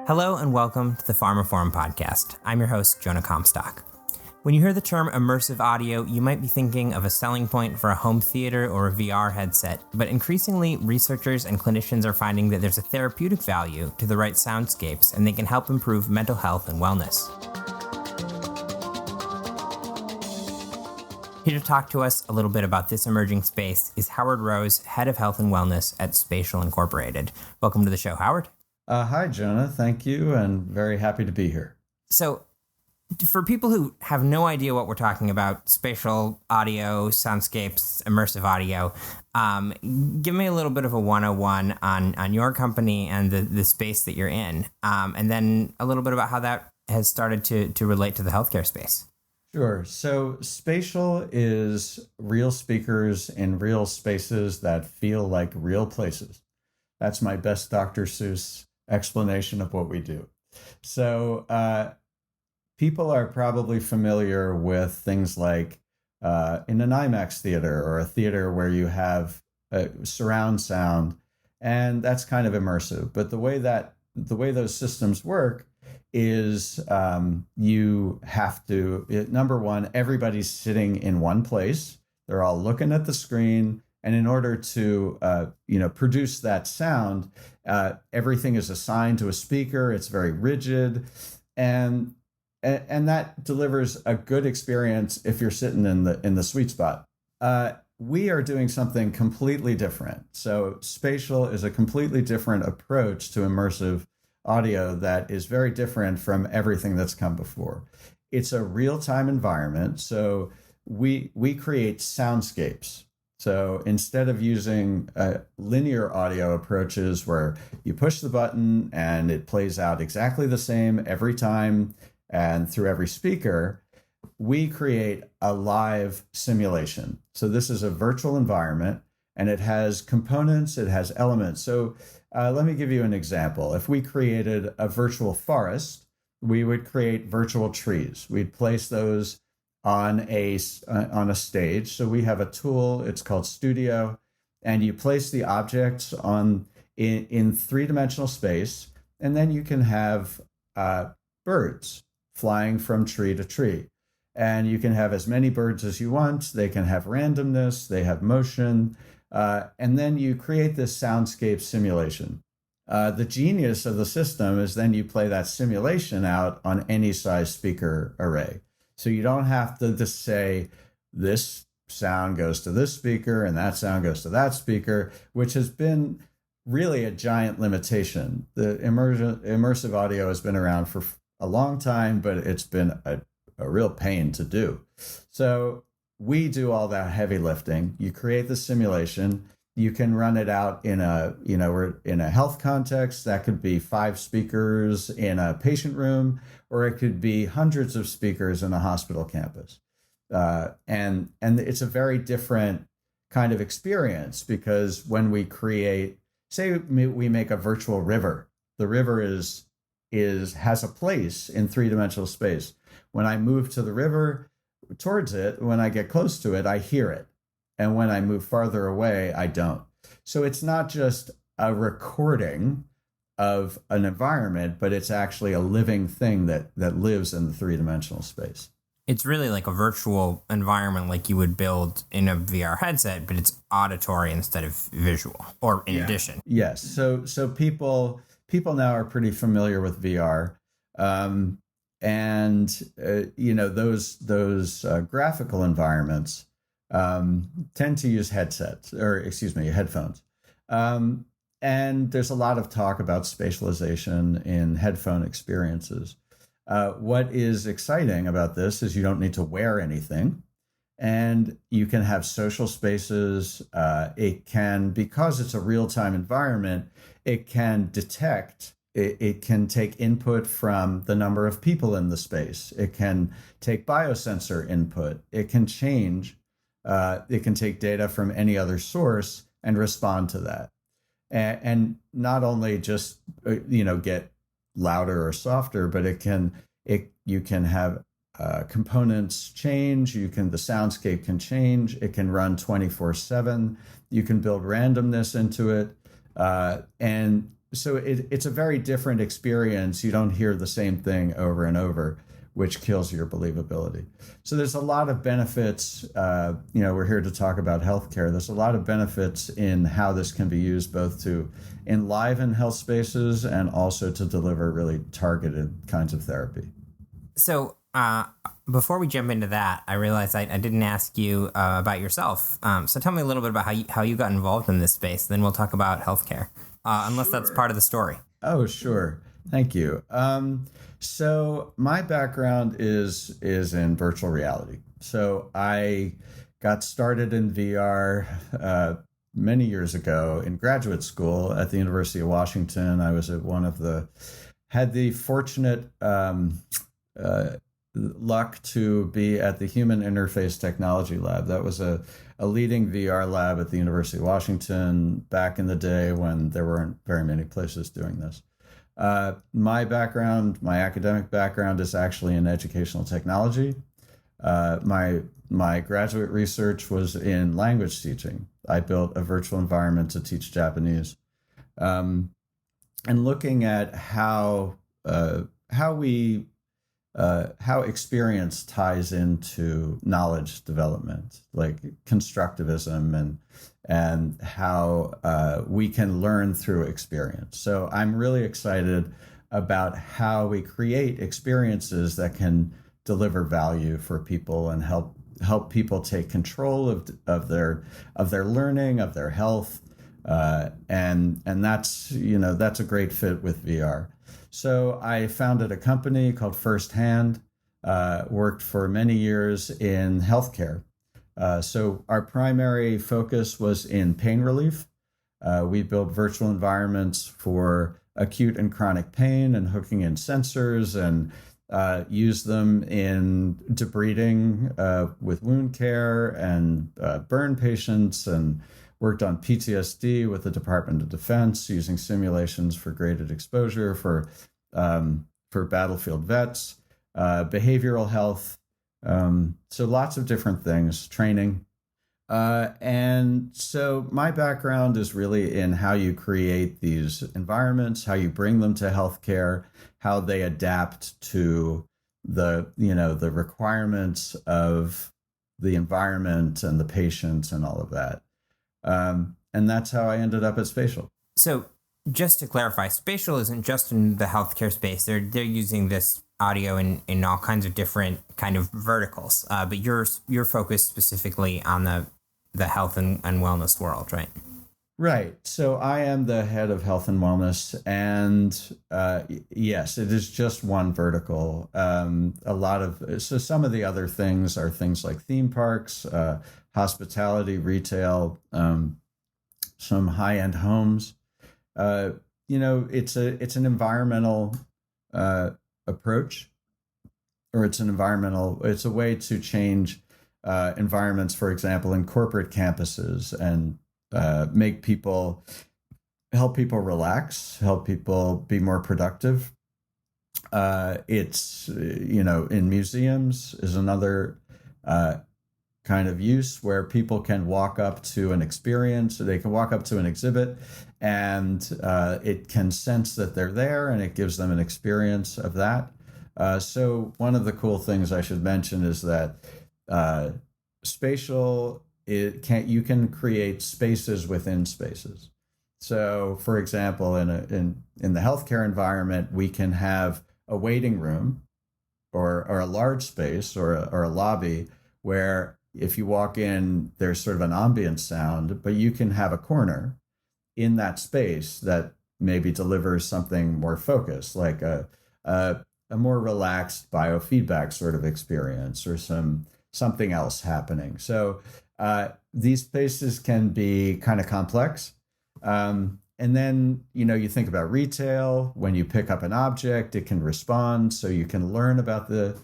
Hello and welcome to the pharmaphorum podcast. I'm your host, Jonah Comstock. When you hear the term immersive audio, you might be thinking of a selling point for a home theater or a VR headset, but increasingly, researchers and clinicians are finding that there's a therapeutic value to the right soundscapes, and they can help improve mental health and wellness. Here to talk to us a little bit about this emerging space is Howard Rose, Head of Health and Wellness at Spatial Incorporated. Welcome to the show, Howard. Hi, Jonah. Thank you, and very happy to be here. So, for people who have no idea what we're talking about, spatial audio, soundscapes, immersive audio, give me a little bit of a 101 on your company and the space that you're in, and then a little bit about how that has started to relate to the healthcare space. Sure. So Spatial is real speakers in real spaces that feel like real places. That's my best Dr. Seuss explanation of what we do. So people are probably familiar with things like in an IMAX theater or a theater where you have surround sound, and that's kind of immersive. But the way those systems work is you have to, number one, everybody's sitting in one place. They're all looking at the screen. And in order to, produce that sound, everything is assigned to a speaker. It's very rigid, and that delivers a good experience if you're sitting in the sweet spot. We are doing something completely different. So Spatial is a completely different approach to immersive audio that is very different from everything that's come before. It's a real-time environment. So we create soundscapes. So instead of using linear audio approaches where you push the button and it plays out exactly the same every time and through every speaker, we create a live simulation. So this is a virtual environment, and it has components, it has elements. So let me give you an example. If we created a virtual forest, we would create virtual trees. We'd place those on a stage. So we have a tool, it's called Studio, and you place the objects in three-dimensional space, and then you can have birds flying from tree to tree. And you can have as many birds as you want. They can have randomness, they have motion, and then you create this soundscape simulation. The genius of the system is then you play that simulation out on any size speaker array. So you don't have to just say, this sound goes to this speaker and that sound goes to that speaker, which has been really a giant limitation. The immersive audio has been around for a long time, but it's been a real pain to do. So we do all that heavy lifting. You create the simulation. You can run it out we're in a health context. That could be 5 speakers in a patient room, or it could be hundreds of speakers in a hospital campus. And it's a very different kind of experience, because when we create, say we make a virtual river, the river has a place in three-dimensional space. When I move to the river towards it, when I get close to it, I hear it. And when I move farther away, I don't. So it's not just a recording of an environment, but it's actually a living thing that lives in the three-dimensional space. It's really like a virtual environment like you would build in a VR headset, but it's auditory instead of visual, or in addition. Yes. So people now are pretty familiar with VR. Those graphical environments tend to use headphones. And there's a lot of talk about spatialization in headphone experiences. What is exciting about this is you don't need to wear anything, and you can have social spaces. Because it's a real-time environment, it can detect. It can take input from the number of people in the space. It can take biosensor input. It can change. It can take data from any other source and respond to that. And not only just, get louder or softer, but you can have components change. The soundscape can change. It can run 24/7. You can build randomness into it. And it's a very different experience. You don't hear the same thing over and over, which kills your believability. So there's a lot of benefits. We're here to talk about healthcare. There's a lot of benefits in how this can be used both to enliven health spaces and also to deliver really targeted kinds of therapy. So before we jump into that, I realized I didn't ask you about yourself. So tell me a little bit about how you got involved in this space. Then we'll talk about healthcare, unless that's part of the story. Oh, sure. Thank you. So my background is in virtual reality. So I got started in VR many years ago in graduate school at the University of Washington. I was at had the fortunate luck to be at the Human Interface Technology Lab. That was a leading VR lab at the University of Washington back in the day when there weren't very many places doing this. My academic background is actually in educational technology. My graduate research was in language teaching. I built a virtual environment to teach Japanese. And looking at how experience ties into knowledge development, like constructivism and how we can learn through experience. So I'm really excited about how we create experiences that can deliver value for people and help people take control of their learning, of their health, and that's a great fit with VR. So I founded a company called Firsthand, worked for many years in healthcare. So our primary focus was in pain relief. We built virtual environments for acute and chronic pain and hooking in sensors and used them in debriding with wound care and burn patients, and worked on PTSD with the Department of Defense using simulations for graded exposure for battlefield vets, behavioral health. So lots of different things, training. And so my background is really in how you create these environments, how you bring them to healthcare, how they adapt to the requirements of the environment and the patients and all of that. And that's how I ended up at Spatial. So just to clarify, Spatial isn't just in the healthcare space. They're using this audio in all kinds of different kind of verticals. But you're focused specifically on the health and wellness world, right? Right. So I am the head of health and wellness, and yes, it is just one vertical. So some of the other things are things like theme parks, hospitality, retail, some high-end homes. It's an environmental approach, or it's a way to change environments, for example, in corporate campuses, and help people relax, help people be more productive. It's in museums is another kind of use where people can walk up to an experience, they can walk up to an exhibit, and it can sense that they're there, and it gives them an experience of that. So one of the cool things I should mention is that Spatial, you can create spaces within spaces. So, for example, in the healthcare environment, we can have a waiting room or a large space or a lobby where if you walk in, there's sort of an ambient sound, but you can have a corner in that space that maybe delivers something more focused, like a more relaxed biofeedback sort of experience or something else happening. So these spaces can be kind of complex. And then, you think about retail. When you pick up an object, it can respond, so you can learn about the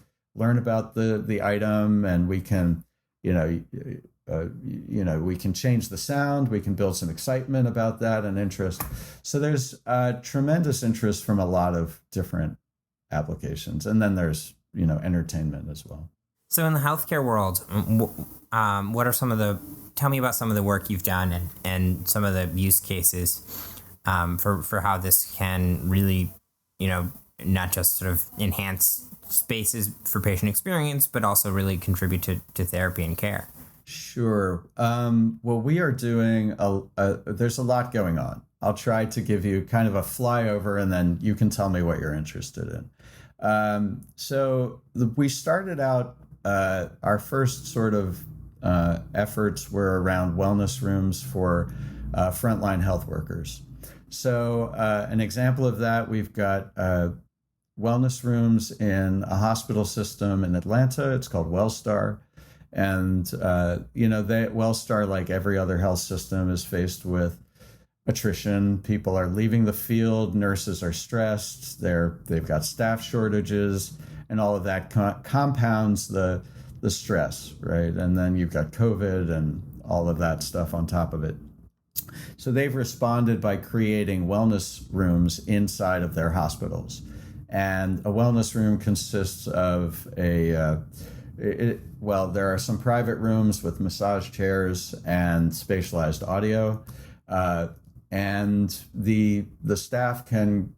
item, and we can, we can change the sound. We can build some excitement about that and interest. So there's tremendous interest from a lot of different applications, and then there's entertainment as well. So in the healthcare world, tell me about some of the work you've done and some of the use cases for how this can really, not just sort of enhance spaces for patient experience, but also really contribute to therapy and care. Sure. Well, we are doing there's a lot going on. I'll try to give you kind of a flyover, and then you can tell me what you're interested in. We started out, our first sort of efforts were around wellness rooms for frontline health workers. So an example of that, we've got wellness rooms in a hospital system in Atlanta. It's called WellStar. And, WellStar, like every other health system, is faced with attrition. People are leaving the field. Nurses are stressed. They've got staff shortages, and all of that compounds the stress, right? And then you've got COVID and all of that stuff on top of it. So they've responded by creating wellness rooms inside of their hospitals. And a wellness room consists of there are some private rooms with massage chairs and spatialized audio, and the staff can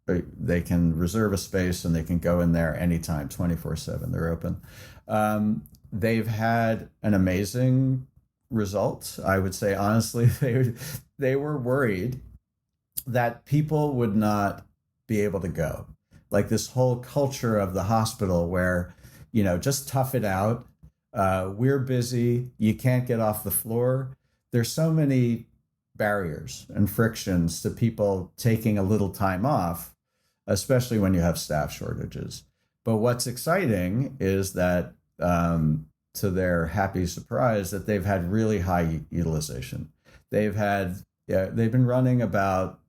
reserve a space and they can go in there anytime, 24/7. They're open. They've had an amazing result. I would say honestly, they were worried that people would not be able to go. Like this whole culture of the hospital where, just tough it out. We're busy. You can't get off the floor. There's so many barriers and frictions to people taking a little time off, especially when you have staff shortages. But what's exciting is that, to their happy surprise, that they've had really high utilization. They've been running about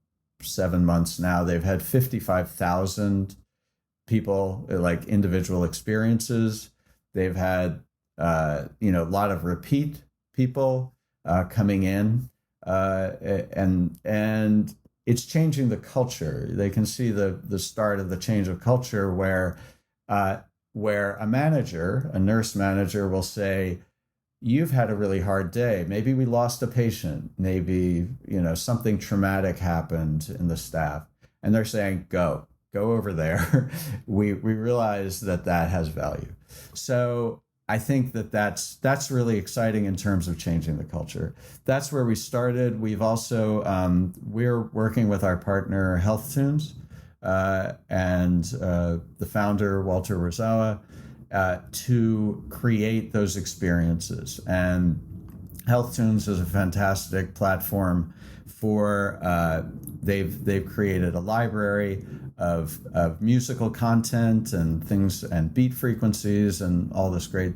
7 months now. They've had 55,000 people, like individual experiences. They've had, a lot of repeat people coming in, and it's changing the culture. They can see the start of the change of culture where a nurse manager will say, you've had a really hard day. Maybe we lost a patient. Maybe, something traumatic happened in the staff. And they're saying, go over there. We realize that has value. So I think that's really exciting in terms of changing the culture. That's where we started. We've also, we're working with our partner HealthTunes, and the founder, Walter Rosawa, to create those experiences. And HealthTunes is a fantastic platform for, they've created a library of musical content and things and beat frequencies and all this great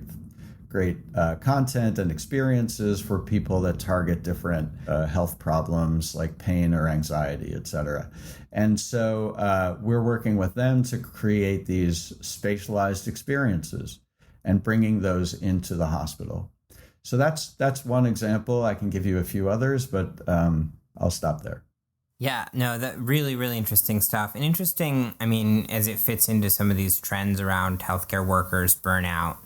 content and experiences for people that target different health problems like pain or anxiety, etc. And so we're working with them to create these spatialized experiences and bringing those into the hospital. So that's one example. I can give you a few others, but I'll stop there. Yeah, no, that really, really interesting stuff. And interesting, as it fits into some of these trends around healthcare workers burnout,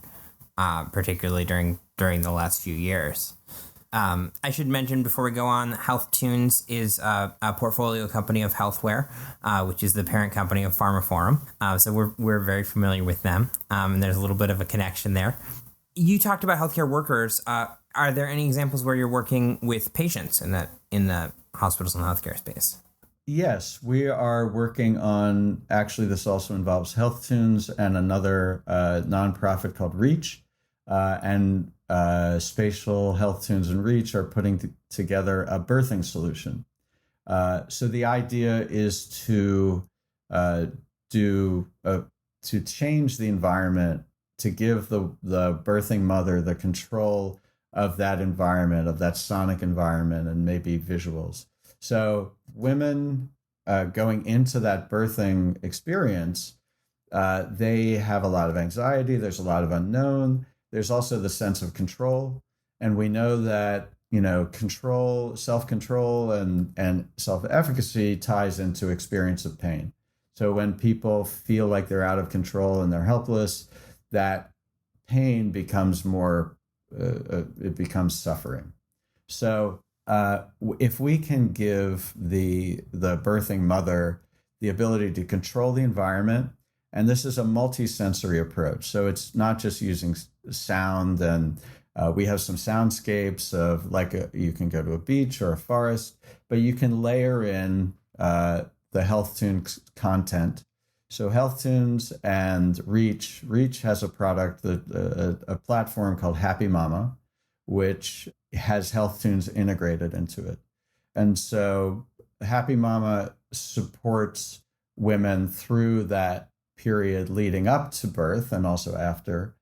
particularly during the last few years. I should mention before we go on, HealthTunes is a portfolio company of Healthware, which is the parent company of pharmaphorum. So we're very familiar with them, and there's a little bit of a connection there. You talked about healthcare workers. Are there any examples where you're working with patients in the hospitals and healthcare space? Yes, we are working on, actually this also involves HealthTunes and another nonprofit called Reach, and Spatial, HealthTunes, and Reach are putting together a birthing solution. So the idea is to change the environment, to give the birthing mother the control of that environment, of that sonic environment, and maybe visuals. So women going into that birthing experience, they have a lot of anxiety. There's a lot of unknown. There's also the sense of control. And we know that, control, self-control and self-efficacy ties into experience of pain. So when people feel like they're out of control and they're helpless, that pain becomes more, it becomes suffering. So if we can give the birthing mother the ability to control the environment, and this is a multi-sensory approach, so it's not just using sound, and we have some soundscapes of you can go to a beach or a forest, but you can layer in the Health Tunes content. So Health Tunes and Reach has a product, a platform called Happy Mama, which has Health Tunes integrated into it. And so Happy Mama supports women through that period leading up to birth and also after.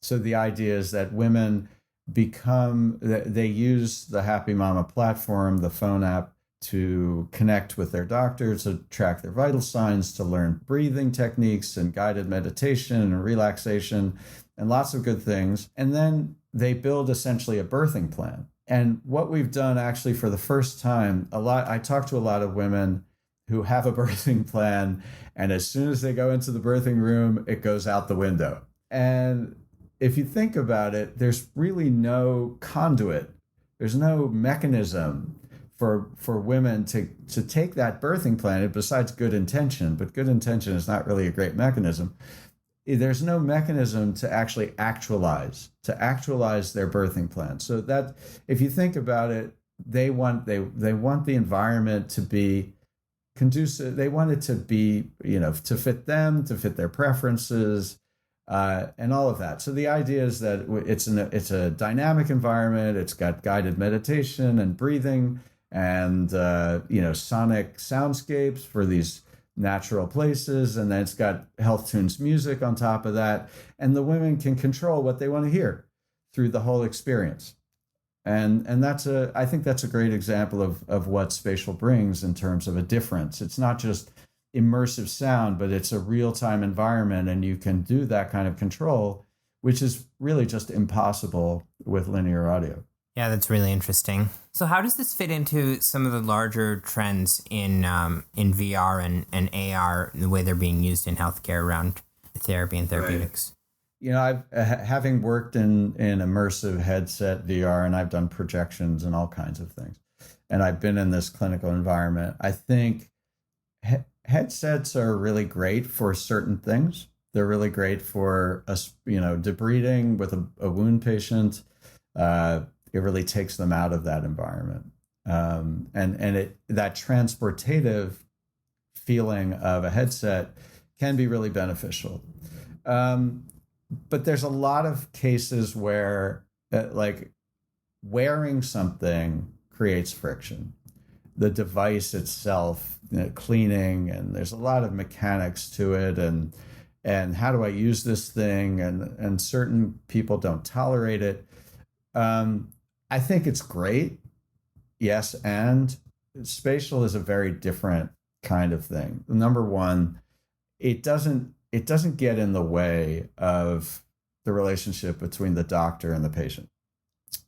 So the idea is that women they use the Happy Mama platform, the phone app, to connect with their doctors, to track their vital signs, to learn breathing techniques and guided meditation and relaxation and lots of good things. And then they build essentially a birthing plan. And what we've done actually for the first time, I talk to a lot of women who have a birthing plan, and as soon as they go into the birthing room, it goes out the window. And if you think about it, there's really no conduit. There's no mechanism for women to take that birthing plan, besides good intention, but good intention is not really a great mechanism. There's no mechanism to actually actualize their birthing plan. So that, if you think about it, they want the environment to be conducive. They want it to be, to fit them, to fit their preferences, and all of that. So the idea is that it's a dynamic environment. It's got guided meditation and breathing, and sonic soundscapes for these natural places, and then it's got Health Tunes music on top of that, and the women can control what they want to hear through the whole experience. And I think that's a great example of what Spatial brings in terms of a difference. It's not just immersive sound, but it's a real-time environment, and you can do that kind of control, which is really just impossible with linear audio. Yeah, that's really interesting. So how does this fit into some of the larger trends in VR and AR, the way they're being used in healthcare around therapy and therapeutics? Right. I've having worked in immersive headset VR, and I've done projections and all kinds of things, and I've been in this clinical environment. I think headsets are really great for certain things. They're really great for debriding with a wound patient. It really takes them out of that environment. And that transportative feeling of a headset can be really beneficial. But there's a lot of cases where wearing something creates friction. The device itself, cleaning, and there's a lot of mechanics to it, and how do I use this thing? And certain people don't tolerate it. I think it's great. Yes. And Spatial is a very different kind of thing. Number one, it doesn't get in the way of the relationship between the doctor and the patient.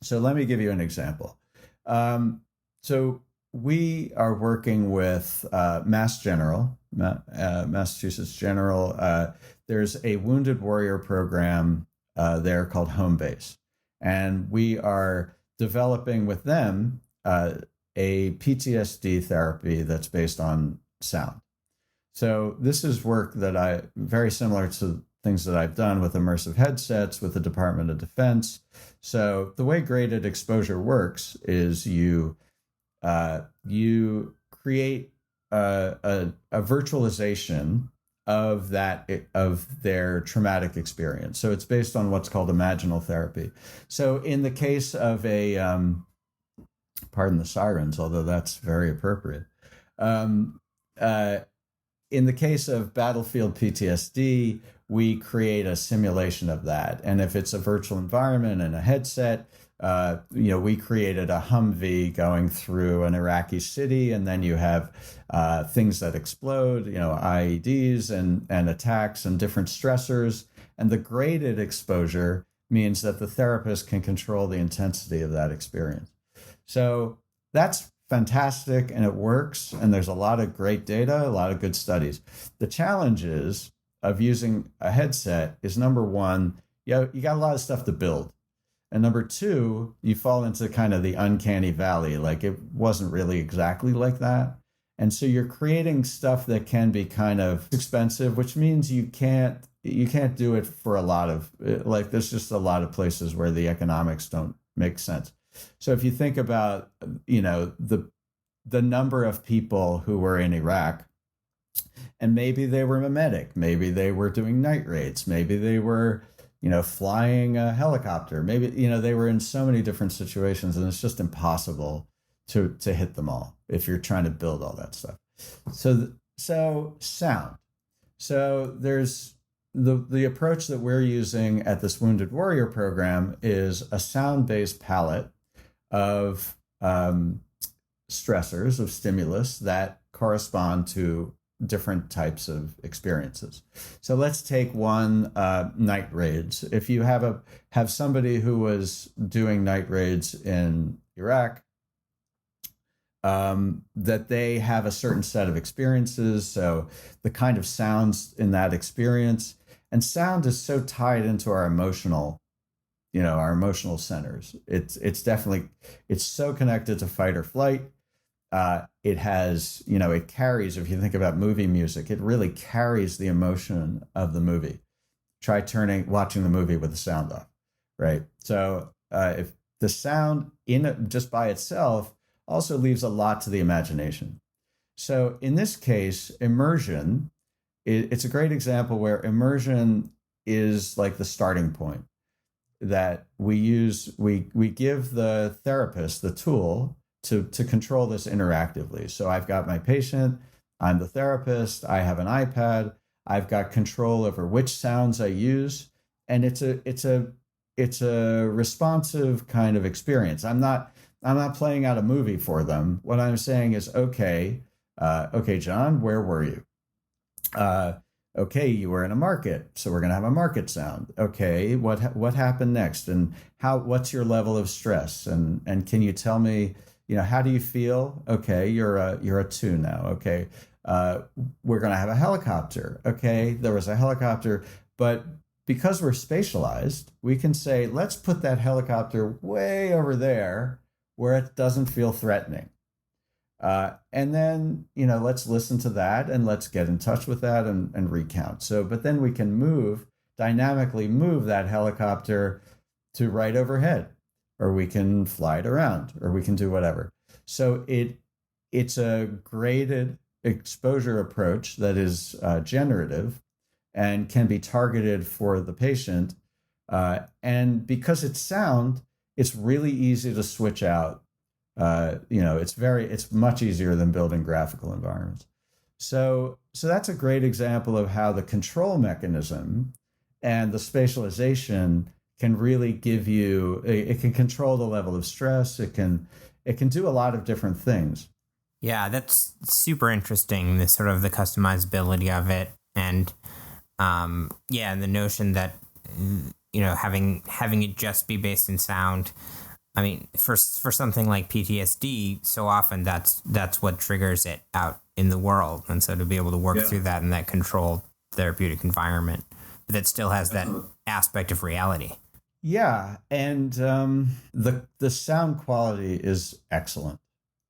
So let me give you an example. So we are working with Massachusetts General. There's a Wounded Warrior program there called Home Base. And we are developing with them a PTSD therapy that's based on sound. So this is work that very similar to things that I've done with immersive headsets with the Department of Defense. So the way graded exposure works is you create a virtualization of their traumatic experience. So it's based on what's called imaginal therapy. So in the case of pardon the sirens, although that's very appropriate. In the case of battlefield PTSD, we create a simulation of that. And if it's a virtual environment and a headset, we created a Humvee going through an Iraqi city, and then you have things that explode, IEDs and attacks and different stressors. And the graded exposure means that the therapist can control the intensity of that experience. So that's fantastic, and it works. And there's a lot of great data, a lot of good studies. The challenges of using a headset is, number one, you got a lot of stuff to build. And number two, you fall into kind of the uncanny valley. Like it wasn't really exactly like that. And so you're creating stuff that can be kind of expensive, which means you can't do it for a lot of, like, there's just a lot of places where the economics don't make sense. So if you think about, the number of people who were in Iraq, and maybe they were mimetic, maybe they were doing night raids, maybe they were, flying a helicopter, maybe, they were in so many different situations, and it's just impossible to hit them all if you're trying to build all that stuff. So sound. So there's the approach that we're using at this Wounded Warrior program is a sound-based palette of stressors, of stimulus that correspond to different types of experiences. So let's take one, night raids. If you have somebody who was doing night raids in Iraq, that they have a certain set of experiences. So the kind of sounds in that experience, and sound is so tied into our emotional centers. It's definitely, it's so connected to fight or flight. It has, it carries, if you think about movie music, it really carries the emotion of the movie. Try watching the movie with the sound off, right? So if the sound just by itself also leaves a lot to the imagination. So in this case, immersion, it's a great example where immersion is like the starting point that we use. We give the therapist the tool to control this interactively. So I've got my patient, I'm the therapist, I have an iPad, I've got control over which sounds I use, and it's a responsive kind of experience. I'm not playing out a movie for them. What I'm saying is, okay, John, where were you? Okay, you were in a market, so we're going to have a market sound. Okay, what happened next, and what's your level of stress, and can you tell me, how do you feel? Okay, you're a 2 now. Okay, we're going to have a helicopter. Okay, there was a helicopter, but because we're spatialized, we can say, let's put that helicopter way over there where it doesn't feel threatening. And then, let's listen to that and let's get in touch with that and recount. But then we can dynamically move that helicopter to right overhead, or we can fly it around, or we can do whatever. So it's a graded exposure approach that is generative and can be targeted for the patient. And because it's sound, it's really easy to switch out. It's much easier than building graphical environments. So that's a great example of how the control mechanism and the spatialization can really it can control the level of stress. It can do a lot of different things. Yeah, that's super interesting, the sort of the customizability of it. And and the notion that, having it just be based in sound. I mean, for something like PTSD, so often that's what triggers it out in the world. And so to be able to work through that in that controlled therapeutic environment, but that still has that aspect of reality. Yeah. And the sound quality is excellent.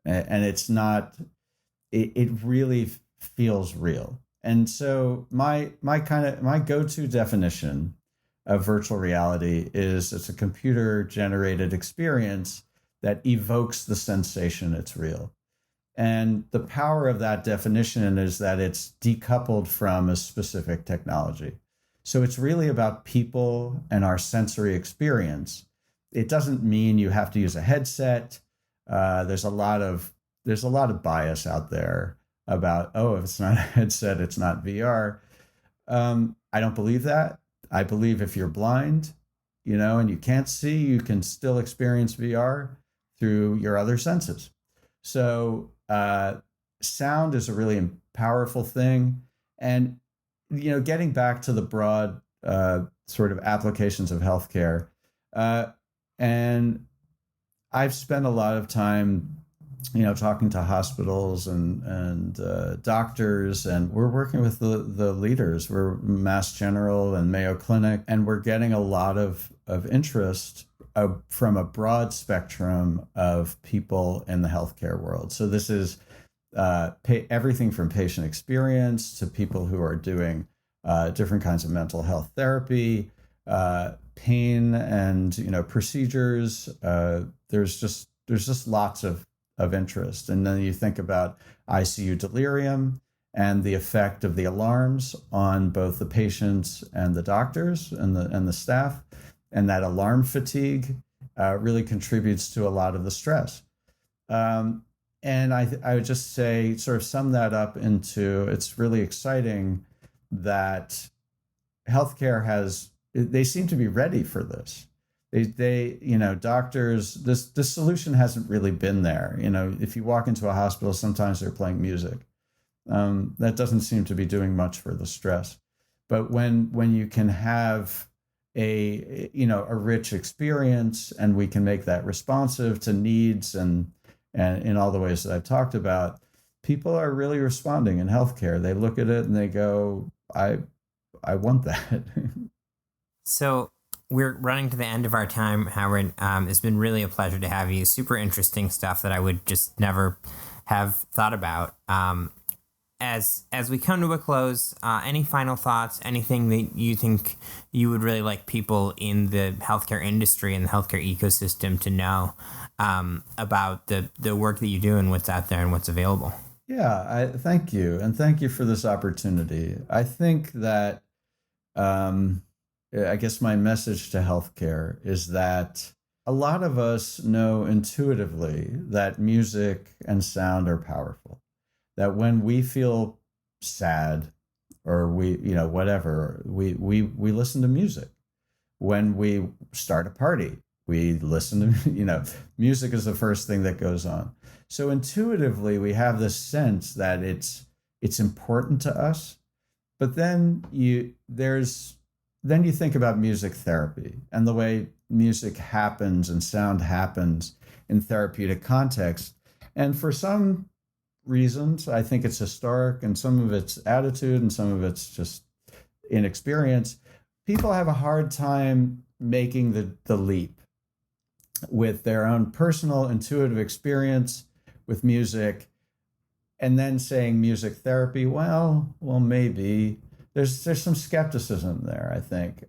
And it's not, it really feels real. And so my go-to definition of virtual reality is it's a computer-generated experience that evokes the sensation it's real. And the power of that definition is that it's decoupled from a specific technology. So it's really about people and our sensory experience. It doesn't mean you have to use a headset. There's a lot of bias out there about, if it's not a headset, it's not VR. I don't believe that. I believe if you're blind, and you can't see, you can still experience VR through your other senses. So sound is a really powerful thing. And, getting back to the broad sort of applications of healthcare, and I've spent a lot of time talking to hospitals and doctors, and we're working with the leaders. We're Mass General and Mayo Clinic, and we're getting a lot of interest from a broad spectrum of people in the healthcare world. So this is everything from patient experience to people who are doing different kinds of mental health therapy, pain, and procedures. There's just lots of interest. And then you think about ICU delirium and the effect of the alarms on both the patients and the doctors and the staff, and that alarm fatigue really contributes to a lot of the stress. And I would just say, sort of sum that up into, it's really exciting that healthcare they seem to be ready for this. Doctors, this solution hasn't really been there. If you walk into a hospital, sometimes they're playing music. That doesn't seem to be doing much for the stress. But when you can have a rich experience, and we can make that responsive to needs and in all the ways that I've talked about, people are really responding in healthcare. They look at it and they go, I want that. So we're running to the end of our time, Howard. It's been really a pleasure to have you. Super interesting stuff that I would just never have thought about. As we come to a close, any final thoughts, anything that you think you would really like people in the healthcare industry and the healthcare ecosystem to know about the work that you do and what's out there and what's available? Yeah, thank you. And thank you for this opportunity. I think that, I guess my message to healthcare is that a lot of us know intuitively that music and sound are powerful. That when we feel sad or we listen to music. When we start a party, we listen to, music is the first thing that goes on. So intuitively, we have this sense that it's important to us. But then you think about music therapy and the way music happens and sound happens in therapeutic context. And for some reasons, I think it's historic, and some of it's attitude, and some of it's just inexperience. People have a hard time making the leap with their own personal intuitive experience with music, and then saying music therapy. Well, maybe there's some skepticism there, I think.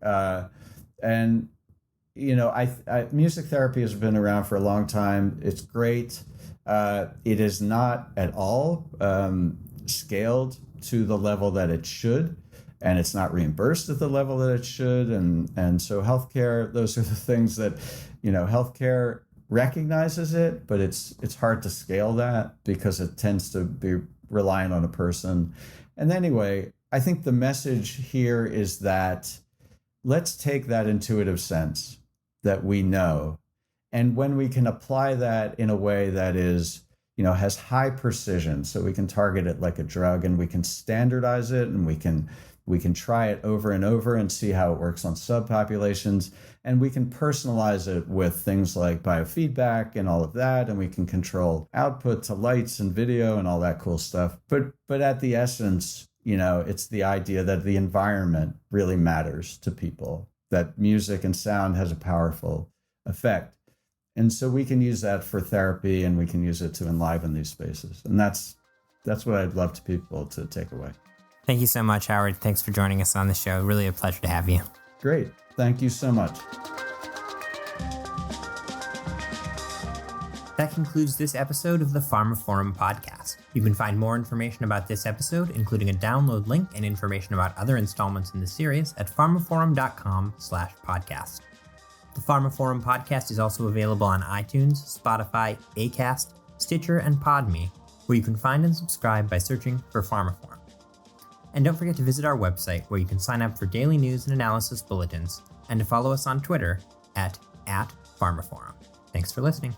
Music therapy has been around for a long time. It's great. It is not at all scaled to the level that it should, and it's not reimbursed at the level that it should. And so healthcare, those are the things that, healthcare recognizes it, but it's hard to scale that because it tends to be reliant on a person. And anyway, I think the message here is that let's take that intuitive sense that we know, and when we can apply that in a way that is, has high precision, so we can target it like a drug, and we can standardize it, and we can try it over and over and see how it works on subpopulations, and we can personalize it with things like biofeedback and all of that, and we can control output to lights and video and all that cool stuff. But at the essence, it's the idea that the environment really matters to people, that music and sound has a powerful effect. And so we can use that for therapy, and we can use it to enliven these spaces. And that's what I'd love to people to take away. Thank you so much, Howard. Thanks for joining us on the show. Really a pleasure to have you. Great. Thank you so much. That concludes this episode of the pharmaphorum podcast. You can find more information about this episode, including a download link and information about other installments in the series, at pharmaphorum.com/podcast. The pharmaphorum podcast is also available on iTunes, Spotify, Acast, Stitcher, and Podme, where you can find and subscribe by searching for pharmaphorum. And don't forget to visit our website, where you can sign up for daily news and analysis bulletins, and to follow us on Twitter at pharmaphorum. Thanks for listening.